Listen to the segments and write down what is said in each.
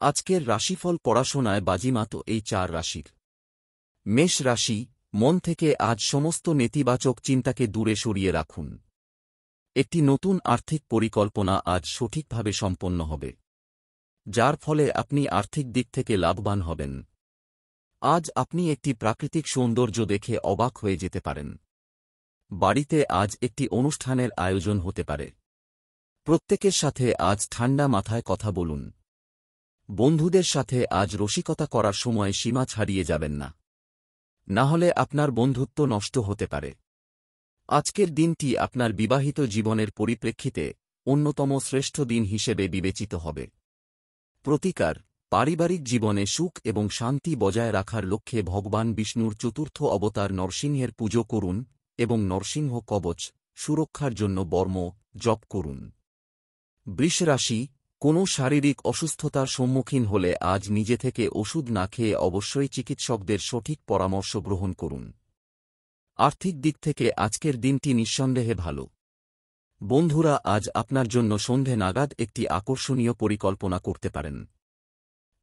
আজকের রাশিফল পড়াশোনায় বাজিমাত এই 4 রাশির। মেষ রাশি, মন থেকে আজ সমস্ত নেতিবাচক চিন্তাকে দূরে সরিয়ে রাখুন। একটি নতুন আর্থিক পরিকল্পনা আজ সঠিকভাবে সম্পন্ন হবে, যার ফলে আপনি আর্থিক দিক থেকে লাভবান হবেন। আজ আপনি একটি প্রাকৃতিক সৌন্দর্য দেখে অবাক হয়ে যেতে পারেন। বাড়িতে আজ একটি অনুষ্ঠানের আয়োজন হতে পারে। প্রত্যেকের সাথে আজ ঠান্ডা মাথায় কথা বলুন। বন্ধুদের সাথে আজ রসিকতা করার সময় সীমা ছাড়িয়ে যাবেন না, না হলে আপনার বন্ধুত্ব নষ্ট হতে পারে। আজকের দিনটি আপনার বিবাহিত জীবনের পরিপ্রেক্ষিতে অন্যতম শ্রেষ্ঠ দিন হিসেবে বিবেচিত হবে। প্রতিকার: পারিবারিক জীবনে সুখ এবং শান্তি বজায় রাখার লক্ষ্যে ভগবান বিষ্ণুর চতুর্থ অবতার নরসিংহের পুজো করুন এবং নরসিংহ কবচ সুরক্ষার জন্য বর্ম জপ করুন। বৃষ রাশি, কোনো শারীরিক অসুস্থতার সম্মুখীন হলে আজ নিজে থেকে ওষুধ না খেয়ে অবশ্যই চিকিৎসকদের সঠিক পরামর্শ গ্রহণ করুন। আর্থিক দিক থেকে আজকের দিনটি নিঃসন্দেহে ভালো। বন্ধুরা আজ আপনার জন্য সন্ধে নাগাদ একটি আকর্ষণীয় পরিকল্পনা করতে পারেন।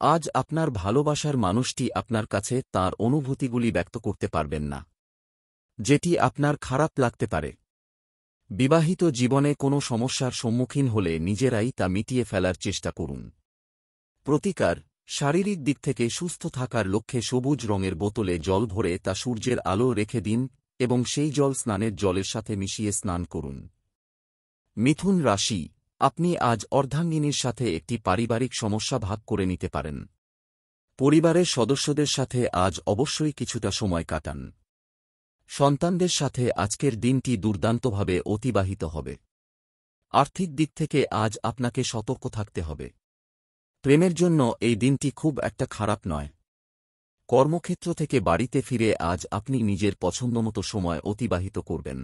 আজ আপনার ভালোবাসার মানুষটি আপনার কাছে তার অনুভূতিগুলি ব্যক্ত করতে পারবেন না, যেটি আপনার খারাপ লাগতে পারে। বিবাহিত জীবনে কোনো সমস্যার সম্মুখীন হলে নিজেরাই তা মিটিয়ে ফেলার চেষ্টা করুন। প্রতিকার: শারীরিক দিক থেকে সুস্থ থাকার লক্ষ্যে সবুজ রঙের বোতলে জল ভরে তা সূর্যের আলো রেখে দিন এবং সেই জল স্নানের জলের সাথে মিশিয়ে স্নান করুন। মিথুন রাশি, আপনি আজ অর্ধাঙ্গিনীর সাথে একটি পারিবারিক সমস্যা ভাগ করে নিতে পারেন। পরিবারের সদস্যদের সাথে আজ অবশ্যই কিছুটা সময় কাটান। সন্তানদের সাথে আজকের দিনটি দুর্দান্তভাবে অতিবাহিত হবে। আর্থিক দিক থেকে আজ আপনাকে সতর্ক থাকতে হবে। প্রেমের জন্য এই দিনটি খুব একটা খারাপ নয়। কর্মক্ষেত্র থেকে বাড়িতে ফিরে আজ আপনি নিজের পছন্দমতো সময় অতিবাহিত করবেন।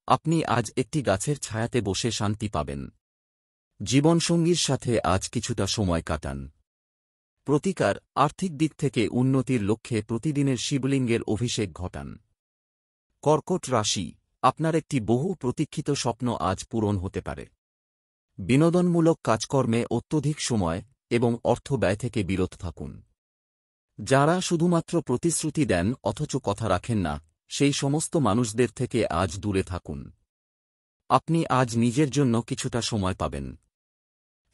আপনি আজ একটি গাছের ছায়াতে বসে শান্তি পাবেন। জীবনসঙ্গীর সাথে আজ কিছুটা সময় কাটান। প্রতিকার: আর্থিক দিক থেকে উন্নতির লক্ষ্যে প্রতিদিনের শিবলিঙ্গের অভিষেক ঘটান। কর্কট রাশি, আপনার একটি বহু প্রতীক্ষিত স্বপ্ন আজ পূরণ হতে পারে। বিনোদনমূলক কাজকর্মে অত্যধিক সময় এবং অর্থ ব্যয় থেকে বিরত থাকুন। যারা শুধুমাত্র প্রতিশ্রুতি দেন অথচ কথা রাখেন না, সেই সমস্ত মানুষদের থেকে আজ দূরে থাকুন। আপনি আজ নিজের জন্য কিছুটা সময় পাবেন।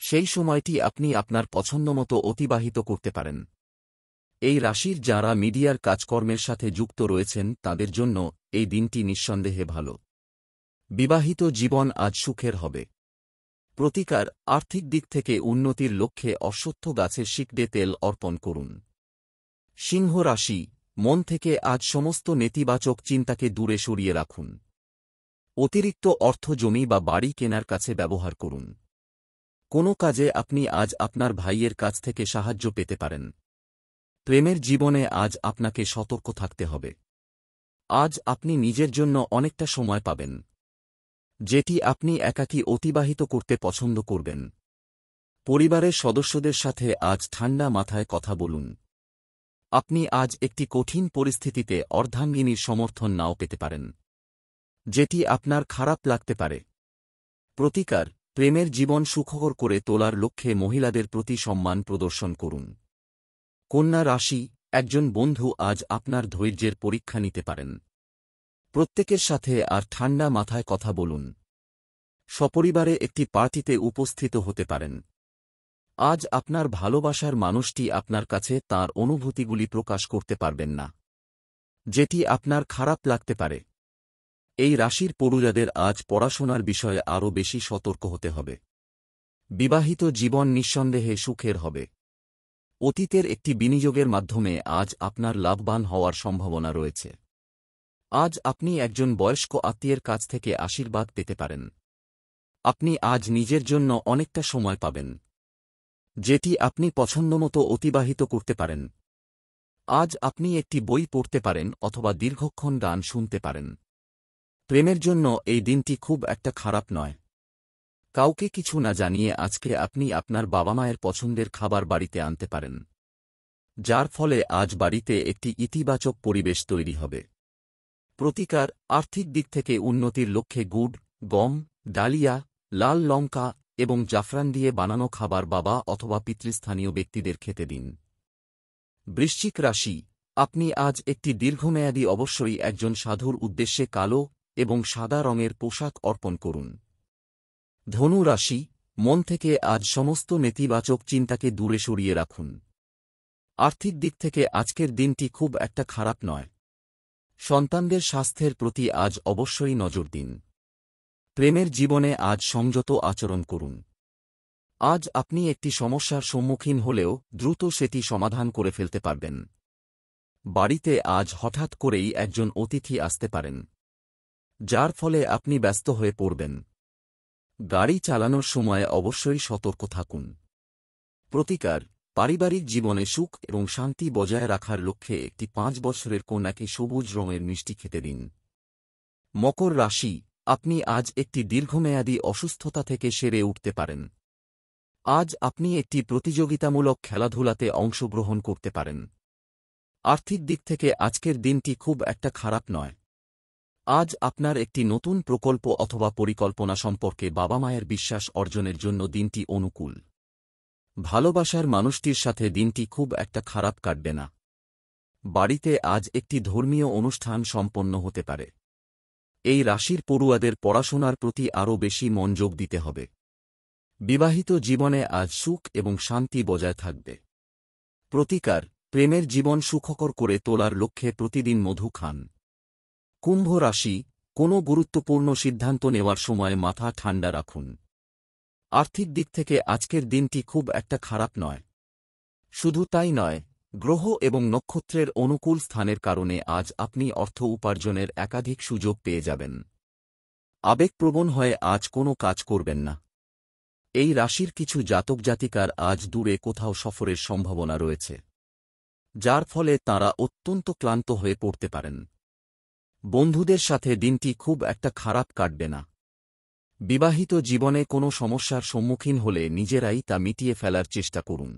সেই সময়টি আপনি আপনার পছন্দমতো অতিবাহিত করতে পারেন। এই রাশির যারা মিডিয়ার কাজকর্মের সাথে যুক্ত রয়েছেন তাদের জন্য এই দিনটি নিঃসন্দেহে ভালো। বিবাহিত জীবন আজ সুখের হবে। প্রতিকার: আর্থিক দিক থেকে উন্নতির লক্ষ্যে অশ্বত্থ গাছের শিকড়ে তেল অর্পণ করুন। সিংহ রাশি, মন থেকে আজ সমস্ত নেতিবাচক চিন্তাকে দূরে সরিয়ে রাখুন। অতিরিক্ত অর্থ জমি বা বাড়ি কেনার কাছে ব্যবহার করুন। কোনো কাজে আপনি আজ আপনার ভাইয়ের কাছ থেকে সাহায্য পেতে পারেন। প্রেমের জীবনে আজ আপনাকে সতর্ক থাকতে হবে। আজ আপনি নিজের জন্য অনেকটা সময় পাবেন, যেটি আপনি একাকী অতিবাহিত করতে পছন্দ করবেন। পরিবারের সদস্যদের সাথে আজ ঠান্ডা মাথায় কথা বলুন। আপনি আজ একটি কঠিন পরিস্থিতিতে অর্ধাঙ্গিনীর সমর্থন নাও পেতে পারেন, যেটি আপনার খারাপ লাগতে পারে। প্রতিকার: প্রেমের জীবন সুখকর করে তোলার লক্ষ্যে মহিলাদের প্রতি সম্মান প্রদর্শন করুন। কন্যা রাশি, একজন বন্ধু আজ আপনার ধৈর্যের পরীক্ষা নিতে পারেন। প্রত্যেকের সাথে আর ঠান্ডা মাথায় কথা বলুন। সপরিবারে একটি পার্টিতে উপস্থিত হতে পারেন। আজ আপনার ভালোবাসার মানুষটি আপনার কাছে তার অনুভূতিগুলি প্রকাশ করতে পারবেন না, যেটি আপনার খারাপ লাগতে পারে। এই রাশির পড়ুয়াদের আজ পড়াশোনার বিষয়ে আরও বেশি সতর্ক হতে হবে। বিবাহিত জীবন নিঃসন্দেহে সুখের হবে। অতীতের একটি বিনিয়োগের মাধ্যমে আজ আপনার লাভবান হওয়ার সম্ভাবনা রয়েছে। আজ আপনি একজন বয়স্ক আত্মীয়ের কাছ থেকে আশীর্বাদ পেতে পারেন। আপনি আজ নিজের জন্য অনেকটা সময় পাবেন, যেটি আপনি পছন্দমতো অতিবাহিত করতে পারেন। আজ আপনি একটি বই পড়তে পারেন অথবা দীর্ঘক্ষণ গান শুনতে পারেন। প্রেমের জন্য এই দিনটি খুব একটা খারাপ নয়। কাউকে কিছু না জানিয়ে আজকে আপনি আপনার বাবা মায়ের পছন্দের খাবার বাড়িতে আনতে পারেন, যার ফলে আজ বাড়িতে একটি ইতিবাচক পরিবেশ তৈরি হবে। প্রতিকার: আর্থিক দিক থেকে উন্নতির লক্ষ্যে গুড়, গম, ডালিয়া, লাল লঙ্কা এবং জাফরান দিয়ে বানানো খাবার বাবা অথবা পিতৃস্থানীয় ব্যক্তিদের খেতে দিন। বৃশ্চিক রাশি, আপনি আজ একটি দীর্ঘমেয়াদী অবশ্যই একজন সাধুর উদ্দেশ্যে কালো এবং সাদা রঙের পোশাক অর্পণ করুন। ধনু রাশি, মন থেকে আজ সমস্ত নেতিবাচক চিন্তাকে দূরে সরিয়ে রাখুন। আর্থিক দিক থেকে আজকের দিনটি খুব একটা খারাপ নয়। সন্তানদের স্বাস্থ্যের প্রতি আজ অবশ্যই নজর দিন। প্রেমের জীবনে আজ সংযত আচরণ করুন। আজ আপনি একটি সমস্যার সম্মুখীন হলেও দ্রুত সেটি সমাধান করে ফেলতে পারবেন। বাড়িতে আজ হঠাৎ করেই একজন অতিথি আসতে পারেন, যার ফলে আপনি ব্যস্ত হয়ে পড়বেন। গাড়ি চালানোর সময় অবশ্যই সতর্ক থাকুন। প্রতিকার, পারিবারিক জীবনে সুখ এবং শান্তি বজায় রাখার লক্ষ্যে একটি 5 বছরের কন্যাকে সবুজ রঙের মিষ্টি খেতে দিন। মকর রাশি, আপনি আজ একটি দীর্ঘমেয়াদী অসুস্থতা থেকে সেরে উঠতে পারেন। আজ আপনি একটি প্রতিযোগিতামূলক খেলাধুলাতে অংশগ্রহণ করতে পারেন। আর্থিক দিক থেকে আজকের দিনটি খুব একটা খারাপ নয়। আজ আপনার একটি নতুন প্রকল্প অথবা পরিকল্পনা সম্পর্কে বাবা মায়ের বিশ্বাস অর্জনের জন্য দিনটি অনুকূল। ভালোবাসার মানুষটির সাথে দিনটি খুব একটা খারাপ কাটবে না। বাড়িতে আজ একটি ধর্মীয় অনুষ্ঠান সম্পন্ন হতে পারে। এই রাশির পড়ুয়াদের পড়াশোনার প্রতি আরও বেশি মনোযোগ দিতে হবে। বিবাহিত জীবনে আজ সুখ এবং শান্তি বজায় থাকবে। প্রতিকার, প্রেমের জীবন সুখকর করে তোলার লক্ষ্যে প্রতিদিন মধু খান। কুম্ভ রাশি, কোনো গুরুত্বপূর্ণ সিদ্ধান্ত নেওয়ার সময় মাথা ঠান্ডা রাখুন। আর্থিক দিক থেকে আজকের দিনটি খুব একটা খারাপ নয়। শুধু তাই নয়, গ্রহ এবং নক্ষত্রের অনুকূল স্থানের কারণে আজ আপনি অর্থ উপার্জনের একাধিক সুযোগ পেয়ে যাবেন। আবেগপ্রবণ হয়ে আজ কোনো কাজ করবেন না। এই রাশির কিছু জাতক জাতিকার আজ দূরে কোথাও সফরের সম্ভাবনা রয়েছে, যার ফলে তাঁরা অত্যন্ত ক্লান্ত হয়ে পড়তে পারেন। বন্ধুদের সাথে দিনটি খুব একটা খারাপ কাটবে না। বিবাহিত জীবনে কোনো সমস্যার সম্মুখীন হলে নিজেরাই তা মিটিয়ে ফেলার চেষ্টা করুন।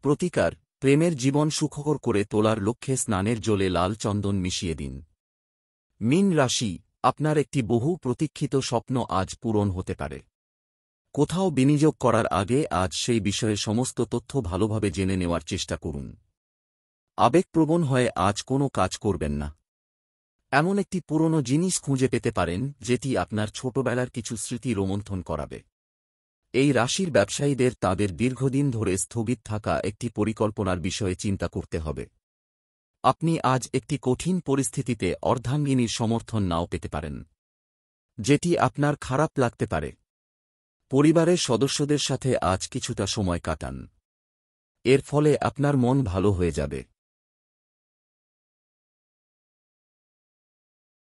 প্রতিকার, প্রেমের জীবন সুখকর করে তোলার লক্ষ্যে স্নানের জলে লাল চন্দন মিশিয়ে দিন। মীন রাশি, আপনার একটি বহু প্রতীক্ষিত স্বপ্ন আজ পূরণ হতে পারে। কোথাও বিনিয়োগ করার আগে আজ সেই বিষয়ে সমস্ত তথ্য ভালোভাবে জেনে নেওয়ার চেষ্টা করুন। আবেগপ্রবণ হয়ে আজ কোনো কাজ করবেন না। এমন একটি পুরনো জিনিস খুঁজে পেতে পারেন যেটি আপনার ছোটবেলার কিছু স্মৃতি রোমন্থন করাবে। এই রাশির ব্যবসায়ীদের তাদের দীর্ঘদিন ধরে স্থগিত থাকা একটি পরিকল্পনার বিষয়ে চিন্তা করতে হবে। আপনি আজ একটি কঠিন পরিস্থিতিতে অর্ধাঙ্গিনীর সমর্থন নাও পেতে পারেন, যেটি আপনার খারাপ লাগতে পারে। পরিবারের সদস্যদের সাথে আজ কিছুটা সময় কাটান। এর ফলে আপনার মন ভালো হয়ে যাবে।